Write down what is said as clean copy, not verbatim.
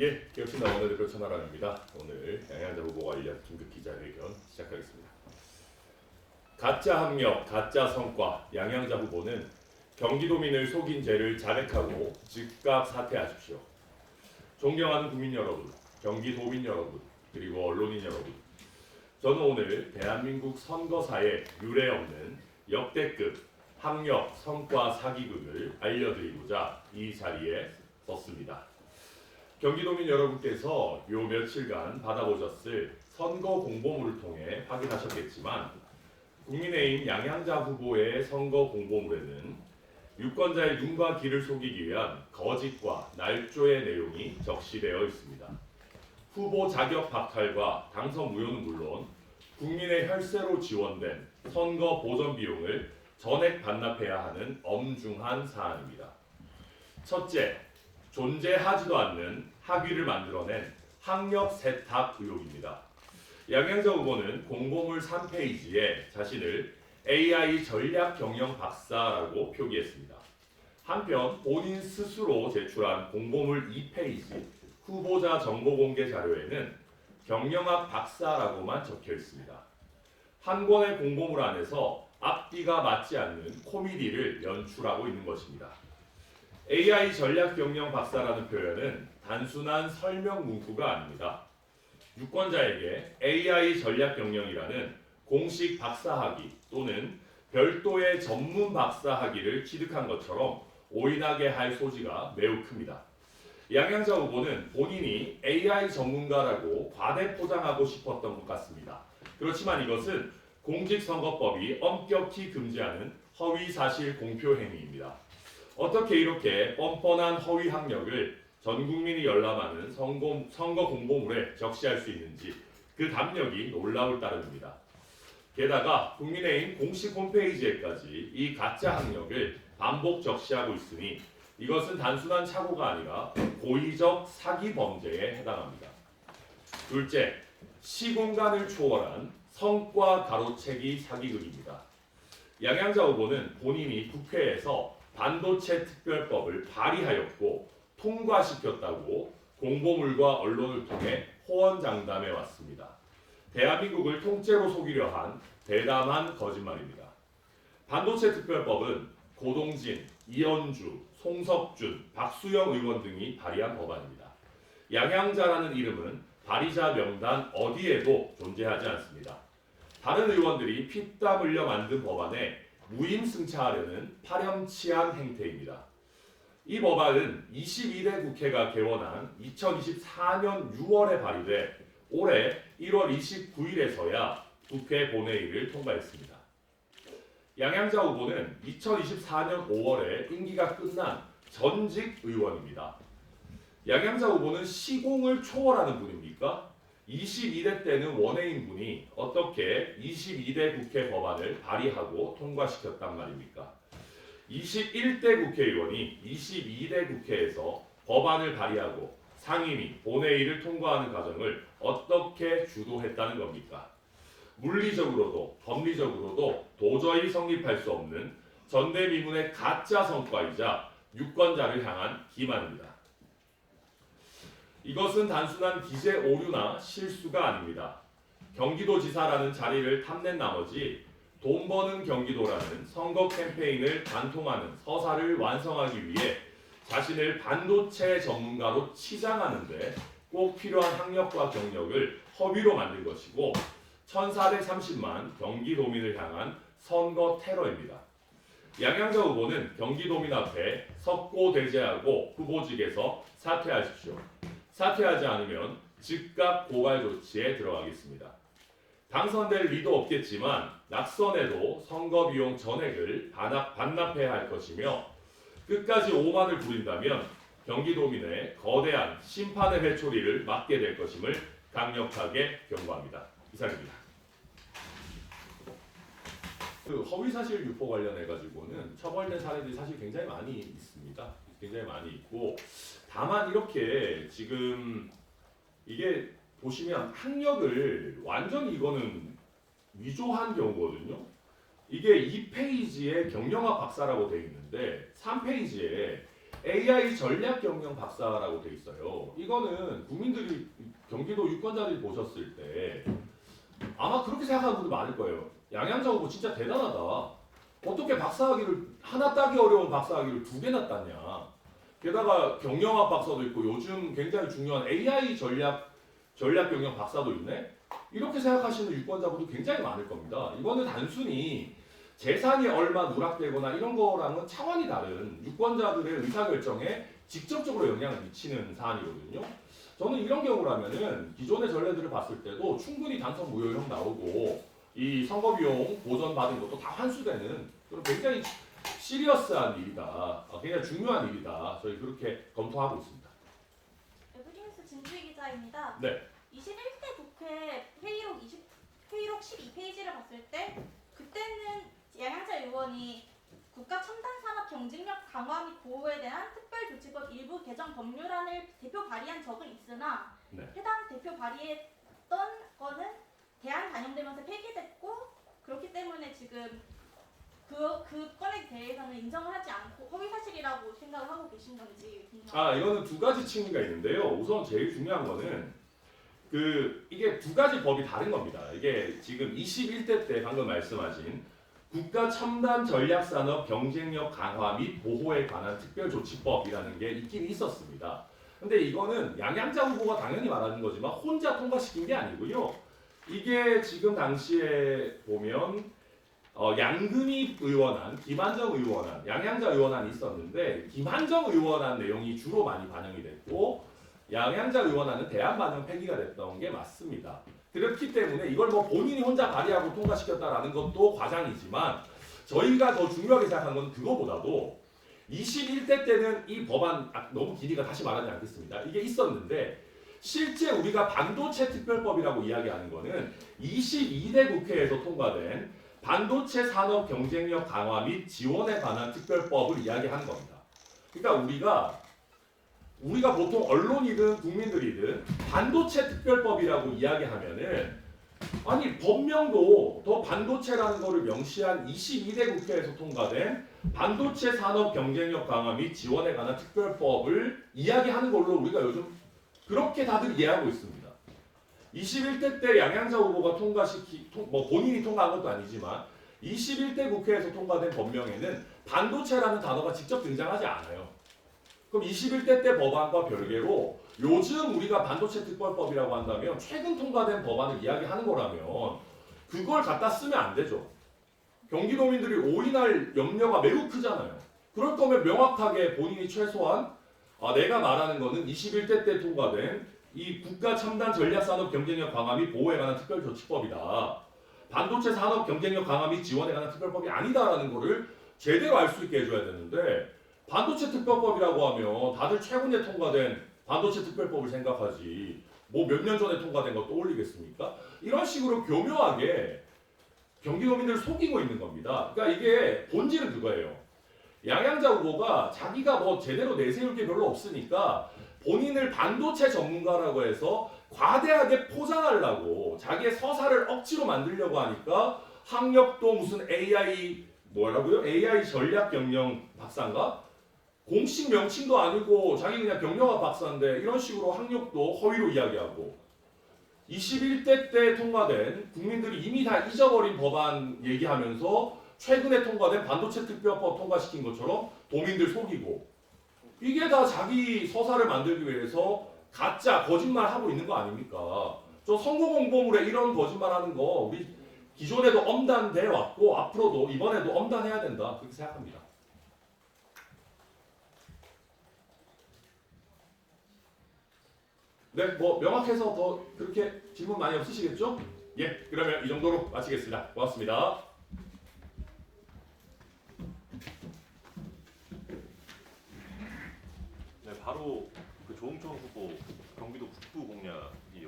예, 기억신나 원내대표 천하람입니다. 오늘 양양자 후보 관련 긴급 기자회견 시작하겠습니다. 가짜 학력, 가짜 성과, 양양자 후보는 경기도민을 속인 죄를 자백하고 즉각 사퇴하십시오. 존경하는 국민 여러분, 경기도민 여러분, 그리고 언론인 여러분, 저는 오늘 대한민국 선거사에 유례없는 역대급 학력, 성과 사기극을 알려드리고자 이 자리에 섰습니다. 경기도민 여러분께서 요 며칠간 받아보셨을 선거 공보물을 통해 확인하셨겠지만 국민의힘 양양자 후보의 선거 공보물에는 유권자의 눈과 귀를 속이기 위한 거짓과 날조의 내용이 적시되어 있습니다. 후보 자격 박탈과 당선 무효는 물론 국민의 혈세로 지원된 선거 보전 비용을 전액 반납해야 하는 엄중한 사안입니다. 첫째, 존재하지도 않는 학위를 만들어낸 학력 세탁 의혹입니다. 양양자 후보는 공보물 3페이지에 자신을 AI 전략 경영 박사라고 표기했습니다. 한편 본인 스스로 제출한 공보물 2페이지 후보자 정보 공개 자료에는 경영학 박사라고만 적혀 있습니다. 한 권의 공보물 안에서 앞뒤가 맞지 않는 코미디를 연출하고 있는 것입니다. AI 전략 경영 박사라는 표현은 단순한 설명 문구가 아닙니다. 유권자에게 AI 전략 경영이라는 공식 박사학위 또는 별도의 전문 박사학위를 취득한 것처럼 오인하게 할 소지가 매우 큽니다. 양양자 후보는 본인이 AI 전문가라고 과대 포장하고 싶었던 것 같습니다. 그렇지만 이것은 공직선거법이 엄격히 금지하는 허위사실 공표 행위입니다. 어떻게 이렇게 뻔뻔한 허위 학력을 전 국민이 열람하는 선거 공보물에 적시할 수 있는지 그 담력이 놀라울 따름입니다. 게다가 국민의힘 공식 홈페이지에까지 이 가짜 학력을 반복 적시하고 있으니 이것은 단순한 착오가 아니라 고의적 사기 범죄에 해당합니다. 둘째, 시공간을 초월한 성과 가로채기 사기극입니다. 양양자 후보는 본인이 국회에서 반도체 특별법을 발의하였고 통과시켰다고 공보물과 언론을 통해 호언장담해 왔습니다. 대한민국을 통째로 속이려 한 대담한 거짓말입니다. 반도체 특별법은 고동진, 이현주, 송석준, 박수영 의원 등이 발의한 법안입니다. 양양자라는 이름은 발의자 명단 어디에도 존재하지 않습니다. 다른 의원들이 피땀 흘려 만든 법안에 무임승차하려는 파렴치한 행태입니다. 이 법안은 22대 국회가 개원한 2024년 6월에 발의돼 올해 1월 29일에서야 국회 본회의를 통과했습니다. 양양자 후보는 2024년 5월에 임기가 끝난 전직 의원입니다. 양양자 후보는 시공을 초월하는 분입니까? 22대 때는 원외인분이 어떻게 22대 국회 법안을 발의하고 통과시켰단 말입니까? 21대 국회의원이 22대 국회에서 법안을 발의하고 상임위, 본회의를 통과하는 과정을 어떻게 주도했다는 겁니까? 물리적으로도 법리적으로도 도저히 성립할 수 없는 전대미문의 가짜 성과이자 유권자를 향한 기만입니다. 이것은 단순한 기재 오류나 실수가 아닙니다. 경기도지사라는 자리를 탐낸 나머지 돈 버는 경기도라는 선거 캠페인을 관통하는 서사를 완성하기 위해 자신을 반도체 전문가로 치장하는데 꼭 필요한 학력과 경력을 허위로 만든 것이고 1430만 경기도민을 향한 선거 테러입니다. 양양자 후보는 경기도민 앞에 석고대죄하고 후보직에서 사퇴하십시오. 사퇴하지 않으면 즉각 고발 조치에 들어가겠습니다. 당선될 리도 없겠지만 낙선에도 선거 비용 전액을 반납해야 할 것이며 끝까지 오만을 부린다면 경기도민의 거대한 심판의 회초리를 맞게 될 것임을 강력하게 경고합니다. 이상입니다. 그 허위사실 유포 관련해 가지고는 처벌된 사례들이 사실 굉장히 많이 있습니다. 굉장히 많이 있고 다만 이렇게 지금 이게 보시면 학력을 완전히 이거는 위조한 경우거든요. 이게 2페이지에 경영학 박사라고 되어 있는데 3페이지에 AI 전략 경영 박사라고 돼 있어요. 이거는 국민들이 경기도 유권자들이 보셨을 때 아마 그렇게 생각하는 분들 많을 거예요. 양양자 후보 진짜 대단하다. 어떻게 박사학위를 하나 따기 어려운 박사학위를 두 개나 땄냐. 게다가 경영학 박사도 있고 요즘 굉장히 중요한 AI 전략 경영 박사도 있네. 이렇게 생각하시는 유권자분들 굉장히 많을 겁니다. 이거는 단순히 재산이 얼마 누락되거나 이런 거랑은 차원이 다른 유권자들의 의사결정에 직접적으로 영향을 미치는 사안이거든요. 저는 이런 경우라면은 기존의 전례들을 봤을 때도 충분히 당선 무효형 나오고 이 선거비용 보전 받은 것도 다 환수되는 그런 굉장히 시리어스한 일이다. 굉장히 중요한 일이다. 저희 그렇게 검토하고 있습니다. 에브리뉴스 진주희 기자입니다. 네. 21대 국회 회의록 12페이지를 봤을 때 그때는 양양자 의원이 국가 첨단 산업 경쟁력 강화 및 보호에 대한 특별조치법 일부 개정 법률안을 대표 발의한 적은 있으나 네. 해당 대표 발의했던 거는 대안 단용되면서 폐기됐고 그렇기 때문에 지금 그 건에 대해서는 인정을 하지 않고 허위 사실이라고 생각을 하고 계신 건지 궁금합니다. 이거는 두 가지 층위가 있는데요. 우선 제일 중요한 거는 이게 두 가지 법이 다른 겁니다. 이게 지금 21대 때 방금 말씀하신 국가 첨단 전략 산업 경쟁력 강화 및 보호에 관한 특별조치법이라는 게 있긴 있었습니다. 근데 이거는 양양자 후보가 당연히 말하는 거지만 혼자 통과시킨 게 아니고요. 이게 지금 당시에 보면 양금희 의원안, 김한정 의원안, 양양자 의원안이 있었는데 김한정 의원안 내용이 주로 많이 반영이 됐고 양양자 의원안은 대안 반영 폐기가 됐던 게 맞습니다. 그렇기 때문에 이걸 뭐 본인이 혼자 발의하고 통과시켰다라는 것도 과장이지만 저희가 더 중요하게 생각하는 건 그거보다도 21대 때는 이 법안 너무 길이가 다시 말하지 않겠습니다. 이게 있었는데 실제 우리가 반도체 특별법이라고 이야기하는 거는 22대 국회에서 통과된 반도체 산업 경쟁력 강화 및 지원에 관한 특별법을 이야기하는 겁니다. 그러니까 우리가 보통 언론이든 국민들이든 반도체 특별법이라고 이야기하면은 아니 법명도 더 반도체라는 것을 명시한 22대 국회에서 통과된 반도체 산업 경쟁력 강화 및 지원에 관한 특별법을 이야기하는 걸로 우리가 요즘 그렇게 다들 이해하고 있습니다. 21대 때 양양자 후보가 본인이 통과한 것도 아니지만 21대 국회에서 통과된 법명에는 반도체라는 단어가 직접 등장하지 않아요. 그럼 21대 때 법안과 별개로 요즘 우리가 반도체 특별법이라고 한다면 최근 통과된 법안을 이야기하는 거라면 그걸 갖다 쓰면 안 되죠. 경기도민들이 오인할 염려가 매우 크잖아요. 그럴 거면 명확하게 본인이 최소한 내가 말하는 거는 21대 때 통과된 이 국가 첨단 전략 산업 경쟁력 강화 및 보호에 관한 특별조치법이다. 반도체 산업 경쟁력 강화 및 지원에 관한 특별법이 아니다라는 거를 제대로 알 수 있게 해줘야 되는데 반도체 특별법이라고 하면 다들 최근에 통과된 반도체 특별법을 생각하지 뭐 몇 년 전에 통과된 거 떠올리겠습니까? 이런 식으로 교묘하게 경기도민들을 속이고 있는 겁니다. 그러니까 이게 본질은 그거예요. 양양자 후보가 자기가 뭐 제대로 내세울 게 별로 없으니까 본인을 반도체 전문가라고 해서 과대하게 포장하려고 자기의 서사를 억지로 만들려고 하니까 학력도 무슨 AI AI 전략 경영 박사인가? 공식 명칭도 아니고 자기 그냥 경영학 박사인데 이런 식으로 학력도 허위로 이야기하고 21대 때 통과된 국민들이 이미 다 잊어버린 법안 얘기하면서 최근에 통과된 반도체 특별법 통과시킨 것처럼 도민들 속이고 이게 다 자기 서사를 만들기 위해서 가짜 거짓말 하고 있는 거 아닙니까? 저 선거 공보물에 이런 거짓말하는 거 우리 기존에도 엄단돼 왔고 앞으로도 이번에도 엄단해야 된다 그렇게 생각합니다. 네, 뭐 명확해서 더 그렇게 질문 많이 없으시겠죠? 예, 그러면 이 정도로 마치겠습니다. 고맙습니다. 네, 바로 그 조홍천 후보 경기도 북부 공략이